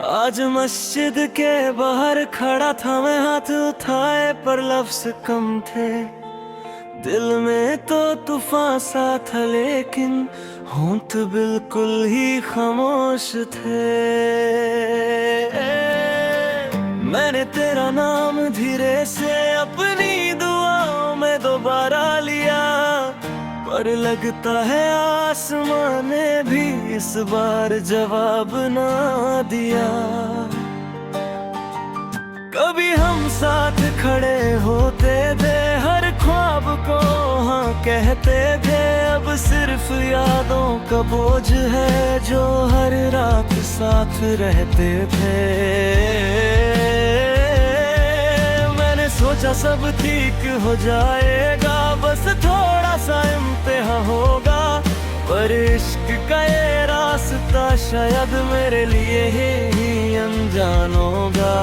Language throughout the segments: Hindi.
आज मस्जिद के बाहर खड़ा था मैं, हाथ उठाए पर लफ्ज कम थे। दिल में तो तूफान सा था लेकिन होंठ बिल्कुल ही खामोश थे। मैंने तेरा नाम धीरे से अपनी दुआओं में दोबारा लिया, पर लगता है आसमां ने भी इस बार जवाब ना दिया। कभी हम साथ खड़े होते थे, हर ख्वाब को हाँ कहते थे। अब सिर्फ यादों का बोझ है जो हर रात साथ रहते थे। मैंने सोचा सब ठीक हो जाएगा, बस थोड़ा सा इम्तिहान होगा। पर इश्क का ये रास्ता शायद मेरे लिए ही अनजान होगा।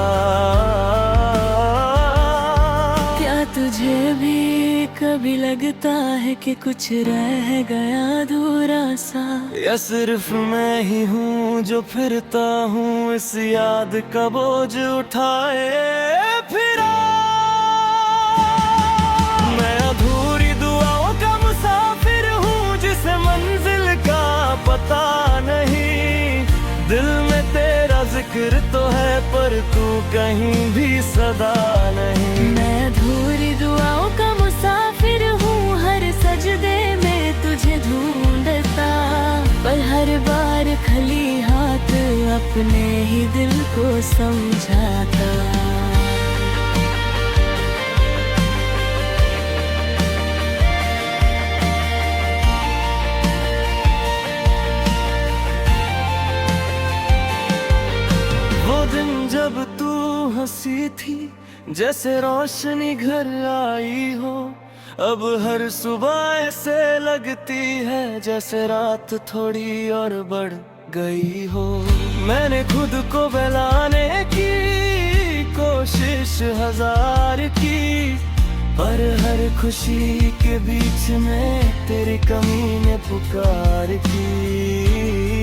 क्या तुझे भी कभी लगता है कि कुछ रह गया अधूरा सा? या सिर्फ मैं ही हूँ जो फिरता हूँ इस याद का बोझ उठाए फिरा। मैं अधूरी दुआओं का मुसाफिर हूँ जिसे मंजिल का पता नहीं। दिल में तेरा जिक्र तो है पर तू कहीं भी सदा नहीं। मैं अधूरी दुआओं का मुसाफिर हूँ, हर सजदे में तुझे ढूंढता, पर हर बार खाली हाथ अपने ही दिल को समझाता। वो दिन जब तू हंसी थी जैसे रोशनी घर आई हो, अब हर सुबह ऐसे लगती है जैसे रात थोड़ी और बढ़ गई हो। मैंने खुद को बहलाने की कोशिश हजार की, पर हर खुशी के बीच में तेरी कमी ने पुकार की।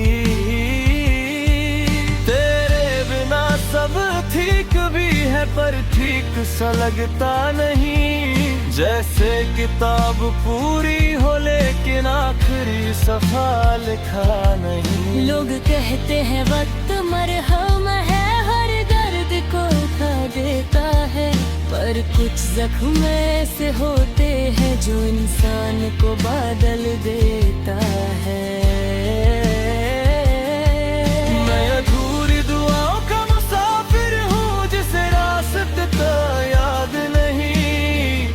सब ठीक भी है पर ठीक सा लगता नहीं। जैसे किताब पूरी हो लेकिन आखिरी सफा लिखा नहीं। लोग कहते हैं वक्त मरहम है, हर दर्द को उठा देता है, पर कुछ जख्म ऐसे होते हैं जो इंसान को बदल देता है। याद नहीं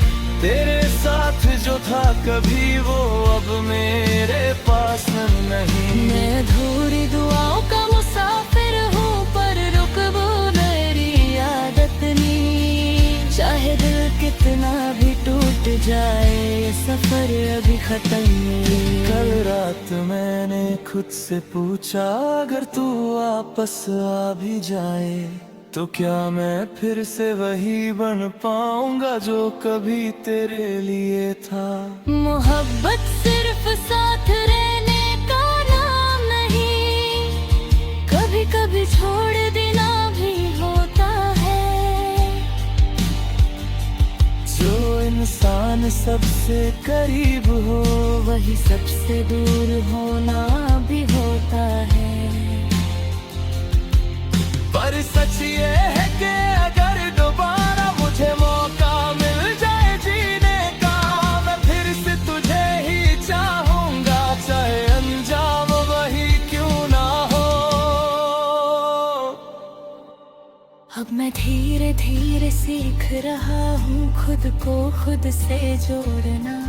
तेरे साथ जो था कभी वो अब मेरे पास नहीं। मैं अधूरी दुआओं का मुसाफिर हूँ पर रुकबो मेरी आदत नहीं। चाहे दिल कितना भी टूट जाए ये सफर अभी खत्म नहीं। कल रात मैंने खुद से पूछा अगर तू वापस आ भी जाए तो क्या मैं फिर से वही बन पाऊंगा जो कभी तेरे लिए था। मोहब्बत सिर्फ साथ रहने का नाम नहीं, कभी कभी छोड़ देना भी होता है। जो इंसान सबसे करीब हो वही सबसे दूर होना भी होता है। पर सच ये है कि अगर दोबारा मुझे मौका मिल जाए जीने का, मैं फिर से तुझे ही चाहूंगा, चाहे अंजाम वही क्यों ना हो। अब मैं धीरे धीरे सीख रहा हूँ खुद को खुद से जोड़ना,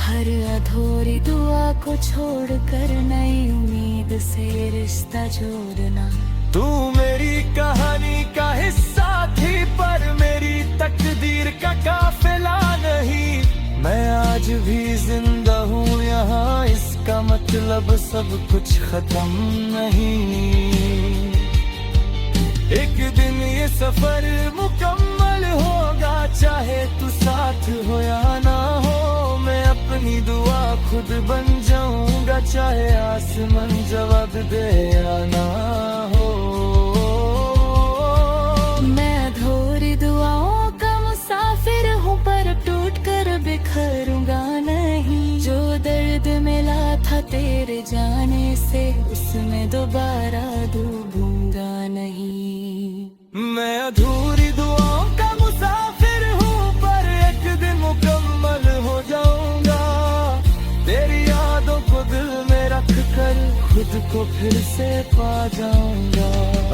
हर अधूरी दुआ को छोड़कर नई उम्मीद से रिश्ता जोड़ना। तू मेरी कहानी का हिस्सा थी पर मेरी तकदीर का काफिला नहीं। मैं आज भी जिंदा हूँ यहाँ, इसका मतलब सब कुछ खत्म नहीं। एक दिन ये सफर मुकम्मल होगा, चाहे तू साथ हो या ना हो। मैं अपनी दुआ खुद बन जाऊंगा, चाहे आसमान जवाब दे या ना हो। से उसमें दोबारा डूबूंगा नहीं। मैं अधूरी दुआओं का मुसाफिर हूँ, पर एक दिन मुकम्मल हो जाऊंगा। तेरी यादों को दिल में रख कर खुद को फिर से पा जाऊंगा।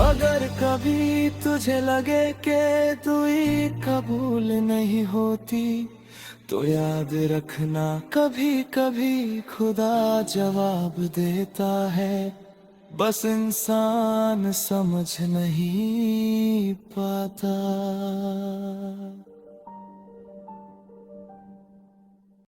अगर कभी तुझे लगे कि दुई कबूल नहीं होती, तो याद रखना कभी कभी खुदा जवाब देता है, बस इंसान समझ नहीं पाता।